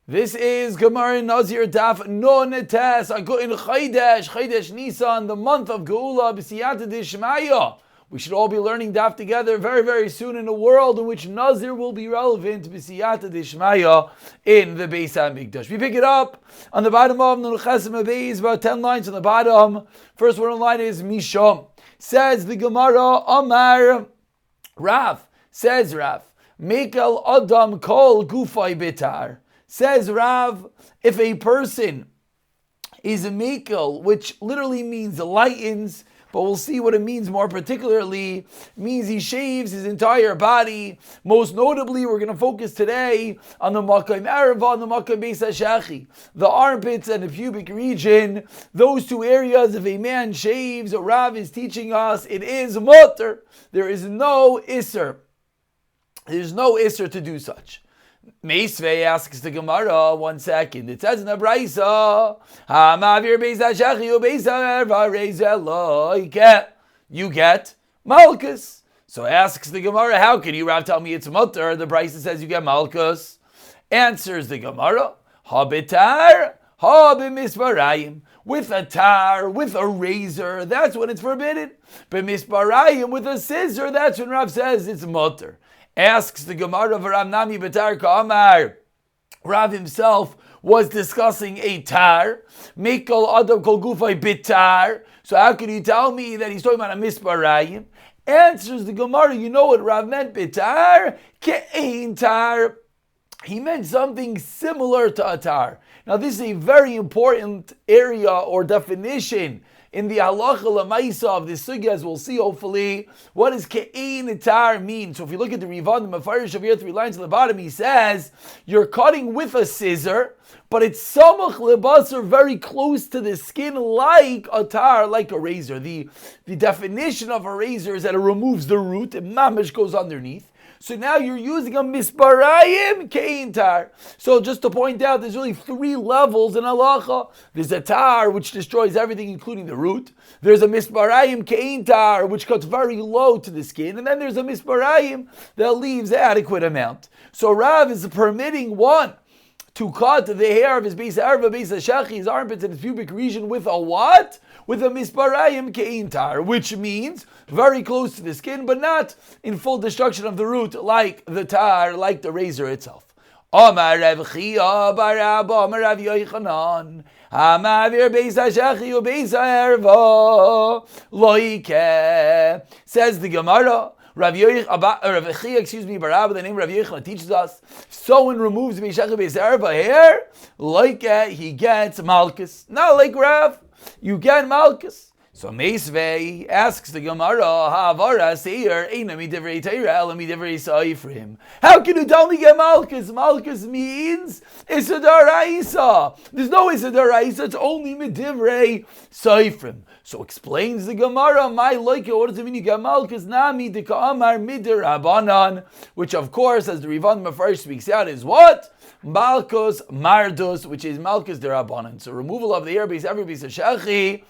This is Gemara Nazir Daf Non Tes. I go in Chodesh Nisan, the month of Geula, B'siyata Dishmaya. We should all be learning Daf together very, very soon in a world in which Nazir will be relevant, B'siyata Dishmaya, in the Beis HaMikdash. We pick it up on the bottom of Nun Chesem Beis, about 10 lines on the bottom. First one in line is Misham. Says the Gemara, Amar Rav. Says Rav, Mekel Adam Kol Gufay Bitar. Says Rav, if a person is a mekel, which literally means lightens, but we'll see what it means more particularly, means he shaves his entire body. Most notably, we're going to focus today on the Makam Arava and the Makam Beis HaShachi, the armpits and the pubic region. Those two areas, if a man shaves, Rav is teaching us, it is mutter. There is no isser. There's no isser to do such. Meisvei asks the Gemara, 1 second. It says in the Braisa, Hamavir Beis HaShachi Beis HaRezel, you get Malchus. So asks the Gemara, how can you, Rav, tell me it's mutter? The Braisa says you get Malchus. Answers the Gemara, Habitar, Habimisparayim. With a tar, with a razor, that's when it's forbidden. But misparayim, with a scissor, that's when Rav says it's mutter. Asks the Gemara of Rav Nami B'tar Ka'amar. Rav himself was discussing a tar. Mekel Adam Kol Gufay Bitar. So how can you tell me that he's talking about a misparayim? Answers the Gemara, you know what Rav meant bitar? Ke'ein tar. He meant something similar to a tar. Now this is a very important area or definition in the halacha l'maisa of this sugya, as we'll see hopefully. What does ke'ein tar mean? So if you look at the Rivan, the Mefarish of here, 3 lines at the bottom, he says, you're cutting with a scissor, but it's samach lebasar, very close to the skin, like a tar, like a razor. The definition of a razor is that it removes the root, and mamish goes underneath. So now you're using a misparayim ke'ein tar. So just to point out, there's really 3 levels in halacha. There's a tar, which destroys everything, including the root. There's a misparayim ke'ein tar, which cuts very low to the skin. And then there's a misparayim that leaves adequate amount. So Rav is permitting one to cut the hair of his Beis Arava, Beis HaShachi, his armpits and his pubic region with a what? With a misparayim ke'ein tar, which means very close to the skin, but not in full destruction of the root, like the tar, like the razor itself. Amar Rav Chia bar Abba, Amar Rav Yochanan, Hamavir Beis HaShachi Beis HaArava loike. Says the Gemara, Rav Chia, bar Abba, the name Rav Yochanan teaches us, someone removes Beis HaShachi Beis HaArava hair, like he gets Malchus. Not like Rav, you get Malchus. So Meisvei asks the Gemara, Ha'avara seir eina midivrei Torah ela midivrei Seifrim. How can you tell me get Malchus? Malchus means Issa D'Oraisa. There's no Issa D'Oraisa, it's only midivrei Seifrim. So explains the Gemara, my loike, what does it mean you get Malchus? Nami de ka'amar midir Abanan, which of course, as the Rivan Mefarish speaks out, is what? Malchus Mardus, which is Malchus de Rabbanan. So removal of the hair base, every Beis HaShachi,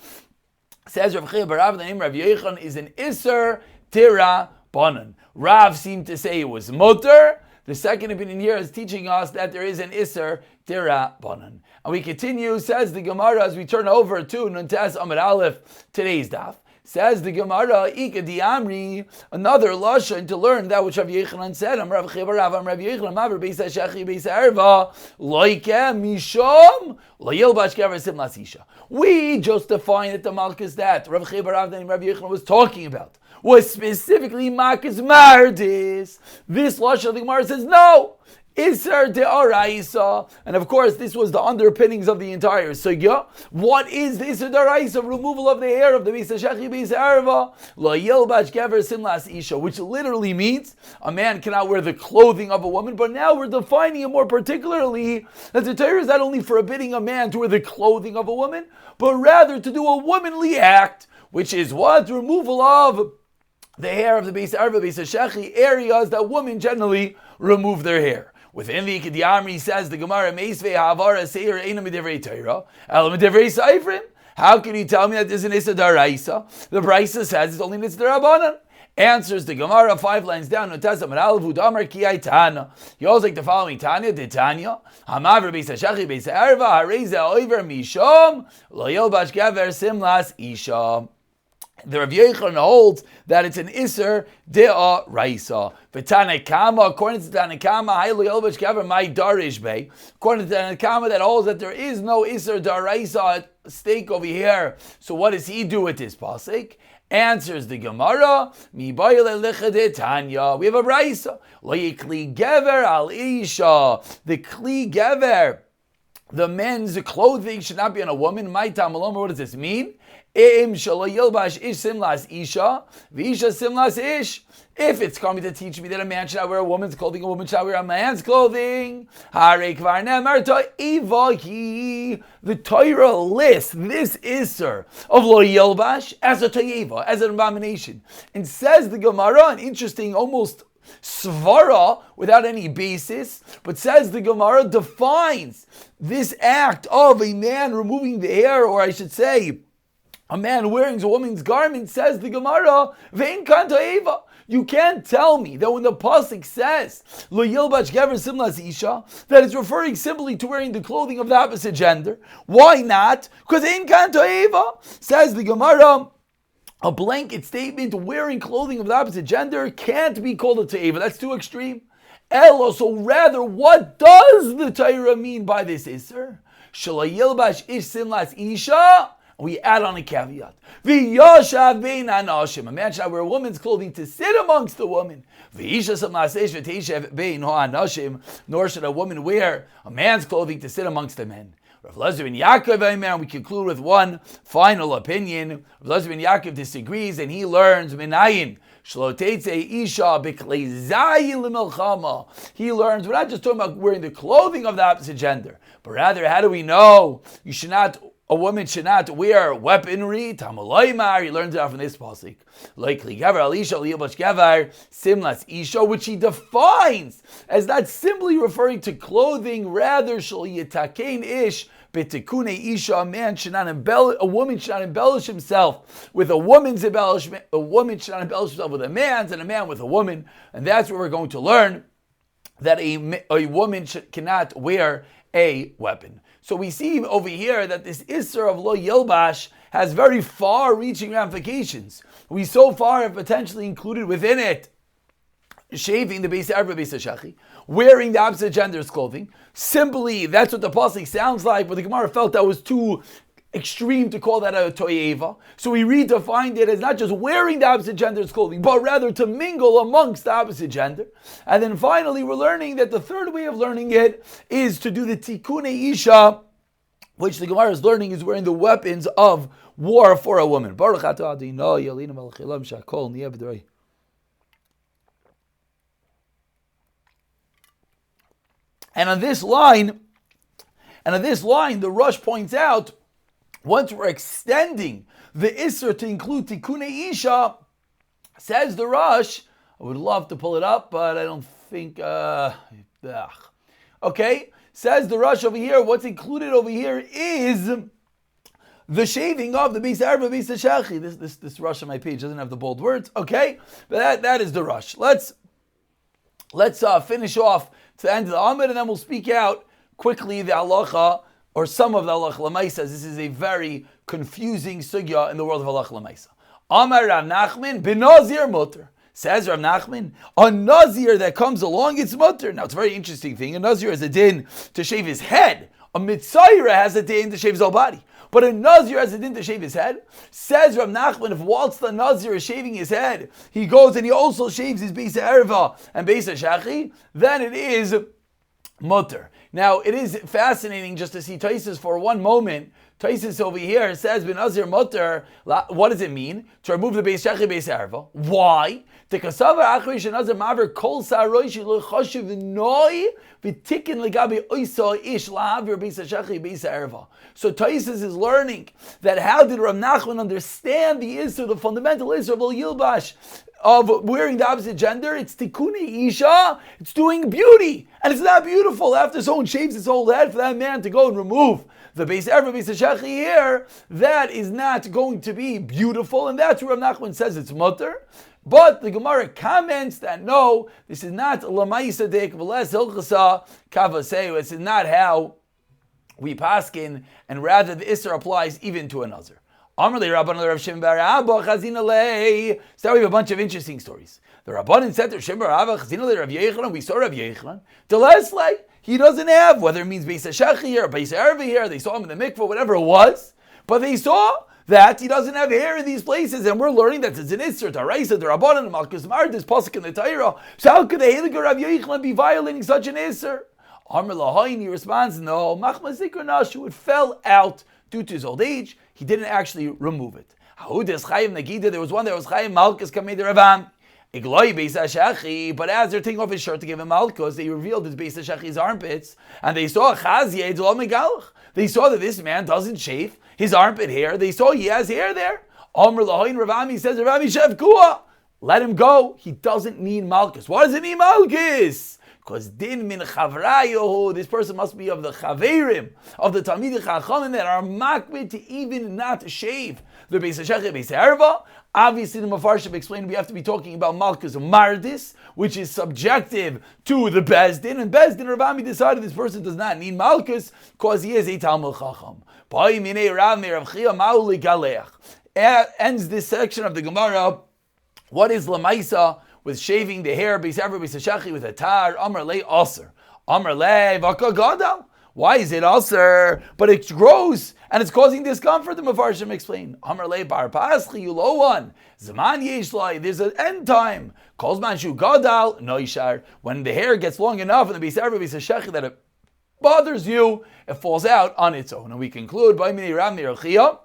says Rav Chia bar Abba, the name Rav Yochanan is an Isser Tira Banan. Rav seemed to say it was mutter. The second opinion here is teaching us that there is an Isser Tira Banan. And we continue, says the Gemara, as we turn over to Nun Tes Amud Aleph, today's daf. Says the Gemara, Ika di Amri, another lashon to learn that which Rav Yochanan said. Am Rav Chia bar Abba, Am Rav Yochanan, Maver Beis HaShachi Beis HaArava, loike mishom, lo yilbash kever sim lasisha. We just defined that the Malchus that Rav Chia bar Abba and Rav Yochanan was talking about was specifically Malchus Mardis. This lashon of the Gemara says no. Isser D'Oraisa, and of course this was the underpinnings of the entire sugya. What is the Isser D'Oraisa? Removal of the hair of the Beis HaShachi Beis HaArava, Lo Yilbash Kever Sim Las Isha, which literally means a man cannot wear the clothing of a woman, but now we're defining it more particularly that the Torah is not only forbidding a man to wear the clothing of a woman, but rather to do a womanly act, which is what? Removal of the hair of the Beis HaArava, Beis HaShachi, areas that women generally remove their hair. Within the Ikadiyamri says the Gemara, Meisvei Ha'avara Seir Eina Midivrei Torah, Ela Midivrei Seifrim. How can you tell me that there's an Issa D'Oraisa? The Braisa says it's only Issa D'Rabbanan. Answers the Gemara 5 lines down. He holds like the following Tanya, the Tanya. Hamaver beis hashachi beis erva hareza oiver mishom lo yilbash gaver simlas isha. The Rav Yochanan holds that it's an iser dea raisa. V'tanakama, according to Tanakama, haylo yilbash gaver my darish bay. According to Tanakama, that holds that there is no iser daraisa at stake over here. So what does he do with this pasuk? Answers the Gemara, Mi Tanya. We have a brayso. Lo yikli gever al isha. The kli gever, the men's clothing should not be on a woman. My tamaloma. What does this mean? Im shalo yilbash ish simlas isha, v'isha simlas ish. If it's coming to teach me that a man should not wear a woman's clothing, a woman should not wear a man's clothing, the Torah lists this Isser of Lo Yilbash as a Toyeva, as an abomination. And says the Gemara, an interesting, almost svara without any basis, but says the Gemara defines this act of a man removing the hair, or I should say, a man wearing a woman's garment, says the Gemara, Vein kan Toyeva. You can't tell me that when the pasuk says Lo Yilbash Gever Simlas Isha, that it's referring simply to wearing the clothing of the opposite gender. Why not? Because Ein Kan To'eva, says the Gemara, a blanket statement wearing clothing of the opposite gender can't be called a To'eva. That's too extreme. Elo, so rather, what does the Torah mean by this Isser? Shelo Yilbash Ish Simlas Isha. We add on a caveat. V'yoshav bein hanashim. A man shall wear a woman's clothing to sit amongst the woman. Nor should a woman wear a man's clothing to sit amongst the men. Rav Lazar ben Yaakov, we conclude with one final opinion. Rav Lazar ben Yaakov disagrees, and he learns minayin. He learns we're not just talking about wearing the clothing of the opposite gender, but rather, how do we know a woman should not wear weaponry? Tamaloymar, he learns it out from this pasuk. Likely gavar alisha liyabash gavar simlas isha, which he defines as not simply referring to clothing, rather shal yitakein ish betikune isha. A woman should not embellish himself with a woman's embellishment. A woman should not embellish himself with a man's, and a man with a woman. And that's what we're going to learn, that a woman cannot wear a weapon. So we see over here that this Isser of Lo Yilbash has very far-reaching ramifications. We so far have potentially included within it shaving the Beis Erva Beis Hashachi, wearing the opposite gender's clothing. Simply, that's what the pasuk sounds like, but the Gemara felt that was too extreme to call that a toyeva. So we redefined it as not just wearing the opposite gender's clothing, but rather to mingle amongst the opposite gender. And then finally, we're learning that the third way of learning it is to do the tikkunei isha, which the Gemara is learning is wearing the weapons of war for a woman. And on this line, the Rush points out, once we're extending the Isser to include Tikkunei Isha, says the Rush, I would love to pull it up, but I don't think, okay, says the Rush over here, what's included over here is the shaving of the Beis Erva Beis Hashachi. This Rush on my page doesn't have the bold words, okay, but that is the Rush. Let's finish off to the end of the Amud, and then we'll speak out quickly the halacha, or some of the halacha l'maisa. This is a very confusing sugya in the world of halacha l'maisa. Amar Rav Nachman, ben Nazir mutter. Says Rav Nachman, a Nazir that comes along, it's mutter. Now it's a very interesting thing. A Nazir has a din to shave his head. A Mitzayra has a din to shave his whole body. But a Nazir has a din to shave his head. Says Rav Nachman, if whilst the Nazir is shaving his head, he goes and he also shaves his Beis Erva and Beis Hashachi, then it is mutter. Now, it is fascinating just to see Taisus for one moment. Taisus over here says, Ben Nazir mutter. What does it mean? To remove the Beis Shachi Beis Erva. Why? The Kasavar Achrish and Nazir Maver Kol Saroish L'Choshev Noi V'Tikin L'Gabi Oisa Ish L'Havir Beis Shachi Beis Erva. So Taisus is learning that how did Rav Nachman understand the Isser, the fundamental Isser of Lo Yilbash, of wearing the opposite gender? It's Tikkunei Isha. It's doing beauty. And it's not beautiful after someone shaves his whole head for that man to go and remove the Beis Erva Beis Hashachi here. That is not going to be beautiful. And that's where Rav Nachman says it's mutter. But the Gemara comments that no, this is not lamaisa deik v'les hilchasa kavaseu. This is not how we paskin, and rather the Isser applies even to a Nazir. Amrli Rabban Rav Shimon bar Abba Chazina lei. So we have a bunch of interesting stories. The Rabbanan said to Shimon bar Abba Chazina lei Rav Yechanan. We saw Rav Yechanan. The Lesley, he doesn't have, whether it means Beis Hashechi here or Beis Erva here. They saw him in the mikvah, whatever it was, but they saw that he doesn't have hair in these places, and we're learning that it's an Isser, Taraisa, the Rabbanan, Malchus Mar, this pasuk in the Torah. So how could the Heilige Rav Yechanan be violating such an Isser? Amr Lahain, he responds, no, Machma Zikr Nashu, it fell out due to his old age. He didn't actually remove it. There was one that was Chaim Malchus Kamei Ravam. But as they're taking off his shirt to give him Malchus, they revealed his Beis Hashechi's armpits, and they saw They saw that this man doesn't shave his armpit hair. They saw he has hair there. Amr Lahain Ravami says, Ravami Shev Kua, let him go. He doesn't need Malchus. Why does he need Malchus? Because din min chavrayo, this person must be of the chaverim, of the Talmidei Chachamim that are makbid to even not shave. The Beis Hashechi, Beis Erva. Obviously, the Mefarshim explained we have to be talking about Malchus Mardis, which is subjective to the Bezdin. And Bezdin Ravami decided this person does not need Malchus because he is a Talmud Chacham. Ends this section of the Gemara. What is Lamaisa with shaving the hair, Beis Erva, Beis Hashechi, with a tar? Amar lei aser. Amar lei v'aka gadal. Why is it aser? But it grows and it's causing discomfort. The Mefarshim explain. Amar lei bar paschi yulowan. Zaman yesh lai. There's an end time. Kol zman shu gadal noishar. When the hair gets long enough in the Beis Erva, Beis Hashechi that it bothers you, it falls out on its own. And we conclude by Mini Ram Mirachia.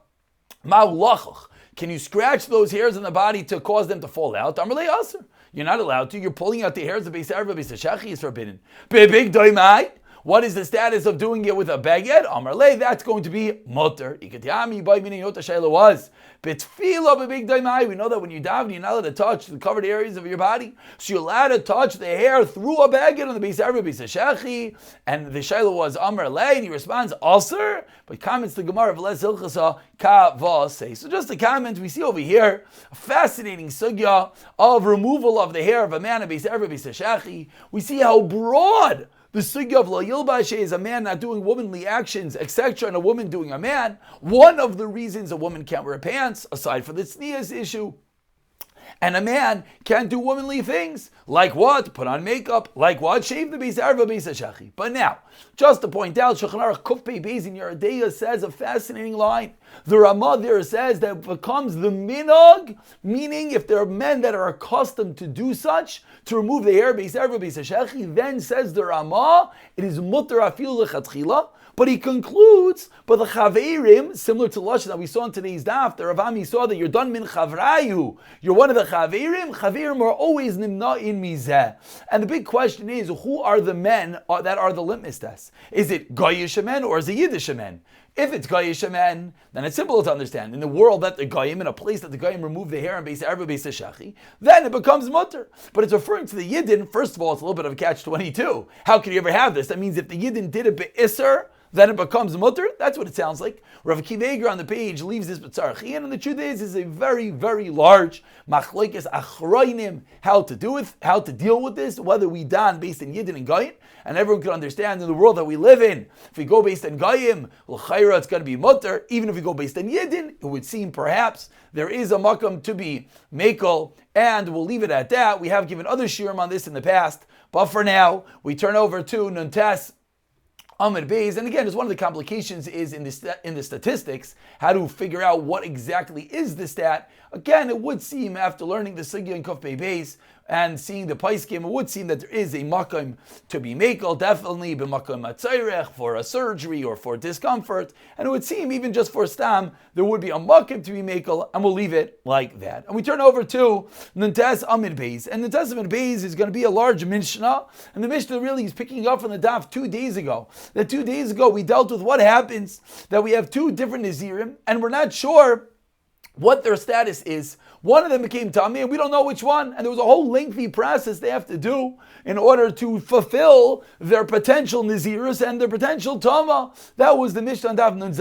Ma'ulachach. Can you scratch those hairs in the body to cause them to fall out? Amar lei aser. You're not allowed to. You're pulling out the hairs of Beis Erva, Beis Hashechi is forbidden. Big doimai. What is the status of doing it with a baguette? Amar lei, that's going to be mutter. Ikatiyami by meaning what the shayla was. Betfila big doimai. We know that when you daven, you're not allowed to touch the covered areas of your body. So you're allowed to touch the hair through a baguette on the Beis Erva, Beis Hashechi. And the shayla was Amar lei, and he responds aser. But comments the Gemara of Les Hilchasa Kavase. So just a comment we see over here, a fascinating sugya of removal of the hair of a man of Beis Erva, Beis Hashechi. We see how broad the sugya of lo yilbashe is a man not doing womanly actions, etc., and a woman doing a man. One of the reasons a woman can't wear pants, aside from the tznius issue, and a man can't do womanly things. Like what? Put on makeup. Like what? Shave the Beis Erva, Beis Hashechi. But now, just to point out, Shulchan Aruch Kuf Pei Beis in Yeridea says a fascinating line. The Ramah there says that it becomes the minog, meaning if there are men that are accustomed to do such, to remove the hair, Beis Erva, Beis Hashechi, then says the Ramah, it is mutter afil lechatchila. But he concludes, but the Chaverim, similar to Lashon that we saw in today's daf, the Ravami saw that you're done min Chavrayu. You're one of the Chaverim. Chaverim are always nimna in mizeh. And the big question is, who are the men that are the litmus test? Is it Goyish men or is it Yiddish men? If it's Goyish men, then it's simple to understand. In the world that the Goyim, in a place that the Goyim remove the hair and Beis Erva, Beis Hashechi, then it becomes mutter. But it's referring to the Yidden. First of all, it's a little bit of a catch-22. How could you ever have this? That means if the Yidden did it be'isser, then it becomes mutter. That's what it sounds like. Rav Akiva Eiger on the page leaves this b'tzarchi, and the truth is a very, very large machlokes achroinim how to deal with this, whether we dan based in Yidden and Goyim, and everyone can understand in the world that we live in. If we go based on Goyim, l'chayra it's going to be mutter. Even if we go based on Yidden, it would seem perhaps there is a makam to be mekel, and we'll leave it at that. We have given other shiurim on this in the past, but for now we turn over to Nuntes Amid Beis, and again, it's one of the complications is in the statistics, how to figure out what exactly is the stat. Again, it would seem after learning the Sugya in Kuf Pei Beis and seeing the Paiskim, it would seem that there is a makom to be makel, definitely b'makom atzayrech for a surgery or for discomfort, and it would seem even just for stam there would be a makom to be makel, and we'll leave it like that. And we turn over to Nuntes Amid Beis, and Nuntes Amid Beis is going to be a large Mishnah, and the Mishnah really is picking up from the daf 2 days ago. That 2 days ago we dealt with what happens that we have two different Nazirim, and we're not sure what their status is. One of them became Tami, and we don't know which one. And there was a whole lengthy process they have to do in order to fulfill their potential Nazirus and their potential Tama. That was the Mishnah Daf Nun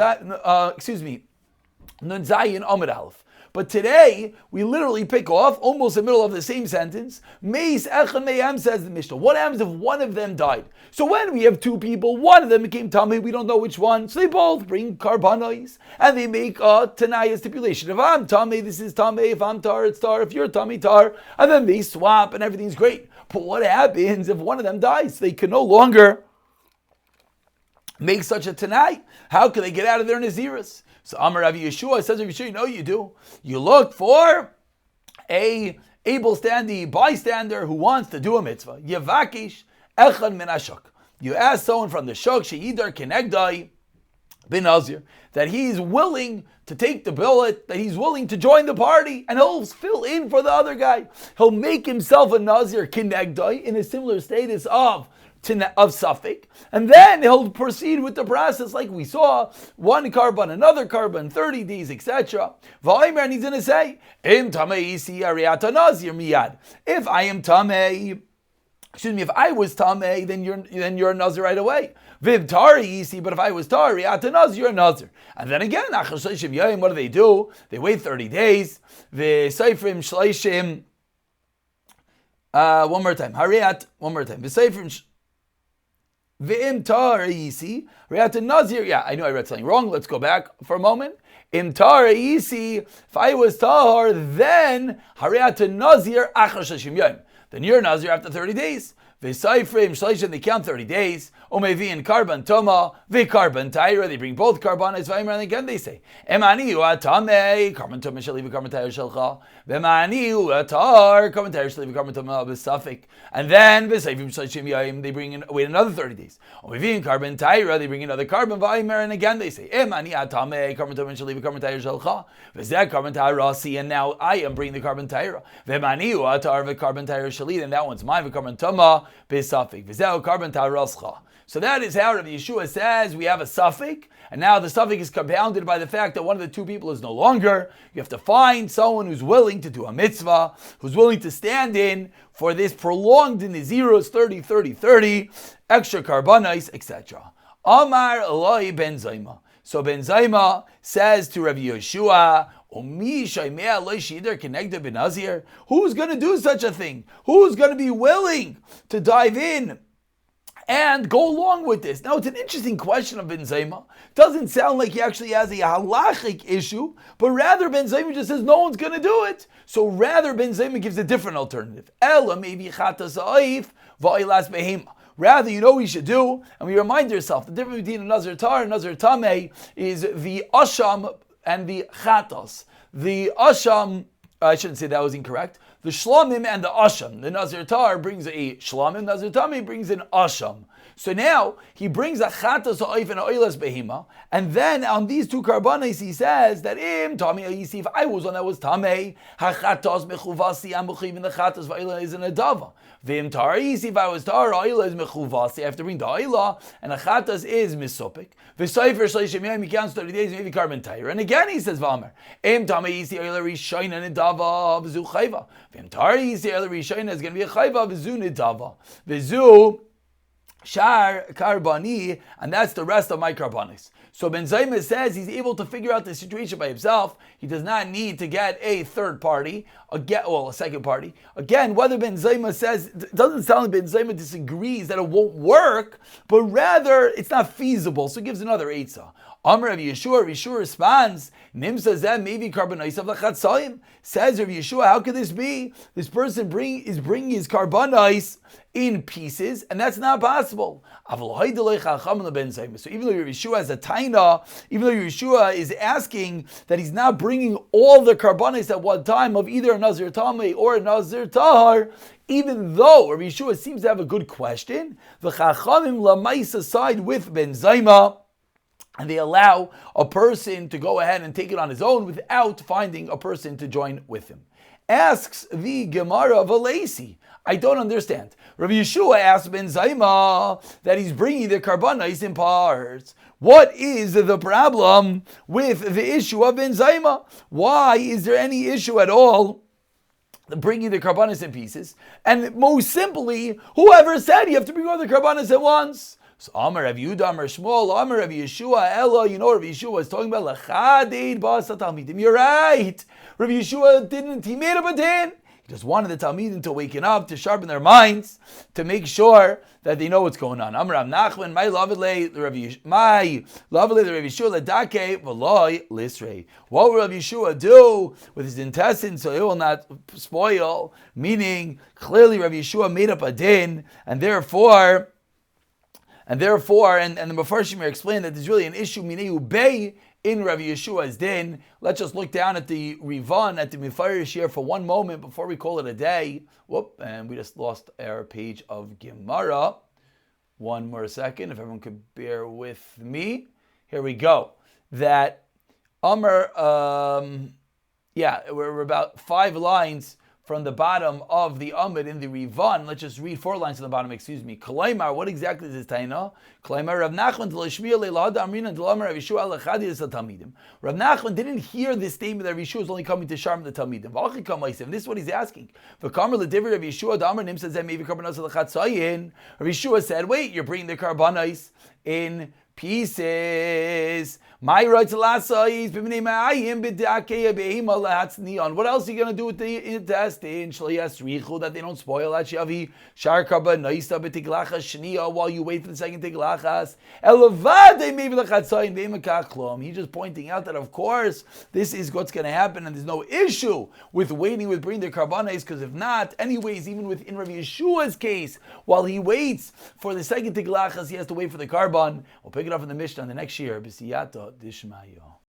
Zayin Amud Aleph. But today, we literally pick off, almost in the middle of the same sentence, Meis Echad Me'am, says the Mishnah. What happens if one of them died? So when we have two people, one of them became Tameh, we don't know which one, so they both bring karbanos, and they make a Tanaya stipulation. If I'm Tameh, this is Tameh. If I'm Tar, it's Tar. If you're Tameh, Tar. And then they swap, and everything's great. But what happens if one of them dies? They can no longer make such a Tanai. How can they get out of their Naziris? So Amar Rav Yeshua says, Rav Yeshua, you know you do. You look for a able-standing bystander who wants to do a mitzvah. Yevakish echad min hashuk. You ask someone from the shuk, she'idar kenegdai bin Nazir, that he's willing to take the billet, that he's willing to join the party, and he'll fill in for the other guy. He'll make himself a Nazir kenegdai in a similar status of Suffolk, and then he'll proceed with the process like we saw, one carbon, another carbon, 30 days, etc. And he's going to say, if I was Tameh, then you're a Nazir right away. But if I was Tar, you're a Nazir. And then again, what do? They wait 30 days. One more time. V'im tar yisi, Riyat Nazir. Yeah, I know I read something wrong. Let's go back for a moment. Im tar yisi, if I was tahar, then Hariyat Nazir achar shashim yom. Then you're Nazir after 30 days. V'saifrim shleishim, they count 30 days. Omevi and karban toma, v'karban taira, they bring both karbanas. V'aymer, and again they say, Emani hu atamei, karban toma shali v'karban taira shalcha. V'emani hu atar, karban taira shali v'karban toma b'safik. And then v'saifrim shleishim yom, they bring in, wait another 30 days. Omevi and karban taira, they bring another karban. V'aymer, and again they say, Emani atamei, karban toma shali v'karban taira shalcha. V'zeh karban taira si, and now I am bringing the karban taira. V'emani hu atar v'karban taira shali, and that one's mine v'karban toma. So that is how Rav Yeshua says we have a suffix, and now the suffix is compounded by the fact that one of the two people is no longer. You have to find someone who's willing to do a mitzvah, who's willing to stand in for this prolonged Naziros 30, 30, 30, extra karbanos, etc. Amar Eloi ben Zayma. So Ben Zayma says to Rav Yeshua, who's going to do such a thing? Who's going to be willing to dive in and go along with this? Now, it's an interesting question of Ben Zayma. Doesn't sound like he actually has a halachic issue, but rather Ben Zayma just says no one's going to do it. So rather Ben Zayma gives a different alternative. Rather, you know what you should do, and we remind yourself, the difference between a Nazir Tar and Nazir Tameh is the Asham and the Chatos. The Asham, I shouldn't say that was incorrect. The Shlamim and the Asham. The Nazir Tar brings a Shlamim, Nazir Tameh brings an Asham. So now, he brings a Chatos Ha'oif and Oilas Behima, and then on these two karbanos he says that Im Tameh Ayisi, if I was one that was Tameh, HaChatos Mechuvasi, I'm Mechuv, the Chatos Va'ila is an Adava. V'im Tar Ayisi, if I was Tar, Oila is Mechuvasi, I have to bring the Oila, and the Chatos is Misopik. V'Seifer Shleishim Yom, he counts 30 days, maybe Karban Taira. And again he says, V'amer, Im Tameh Ayisi, Oila Rishoin and Adava, V'zu Chayva. V'im Tar Ayisi, Oila Rishoin is going to be a Chayva, V'zu Nidava. V'zu Shar Karbani, and that's the rest of my Karbanis. So Ben Zayma says he's able to figure out the situation by himself. He does not need to get a third party, a second party. Again, whether Ben Zayma says, it doesn't sound like Ben Zayma disagrees that it won't work, but rather it's not feasible. So he gives another Eitzah. Amr Rav Yeshua responds, Nimsa zeh maybe karbanos of lachatzayim. Says Rav Yeshua, how could this be? This person is bringing his karbanos in pieces, and that's not possible. So even though Rav Yeshua has a taina, even though Rav Yeshua is asking that he's not bringing all the karbanos at one time of either a Nazir Tameh or a Nazir Tahar, even though Rav Yeshua seems to have a good question, the Chachamim lamaisa side with Ben Zayma, and they allow a person to go ahead and take it on his own without finding a person to join with him. Asks the Gemara of Alesi, I don't understand. Rabbi Yeshua asks Ben Zayma that he's bringing the karbanos in parts. What is the problem with the issue of Ben Zayma? Why is there any issue at all bringing the karbanos in pieces? And most simply, whoever said you have to bring all the karbanos at once? So Amar Rav Yehuda, Amar Shmuel, Amar Rav Yeshua, Ella, Rav Yeshua was talking about L'chadid Ba'asa Talmidim. You're right. Rav Yeshua he made up a din. He just wanted the Talmidim to waken up, to sharpen their minds, to make sure that they know what's going on. Amar Rav Nachman, my lovely the Rav Yeshua ledake v'loy lisrei. What will Rav Yeshua do with his intestines so it will not spoil? Meaning, clearly Rav Yeshua made up a din, and therefore, the Mefarshim explained that there's really an issue mineu bay in Rav Yeshua's din. Let's just look down at the Rivan, at the Mefarish here for one moment before we call it a day. Whoop, and we just lost our page of Gemara. One more second, if everyone could bear with me. Here we go. That Amr, we're about 5 lines from the bottom of the Amud in the Rivan. Let's just read 4 lines to the bottom, Kalaimar, what exactly is this Taina? Kalaimar, Rav Nachman, Rav Nachman didn't hear this statement that Rav Yeshua is only coming to sharpen the Talmidim. And this is what he's asking. Rav Yeshua said, wait, you're bringing the karbanos in pieces. What else are you going to do with the intestine? That they don't spoil. While you wait for the second tiglachas. He's just pointing out that, of course, this is what's going to happen, and there's no issue with waiting with bringing the karbanos, because if not, anyways, even within Rav Yeshua's case, while he waits for the second tiglachas, he has to wait for the karban. We'll pick it up in the Mishnah the next year. Dishmayo.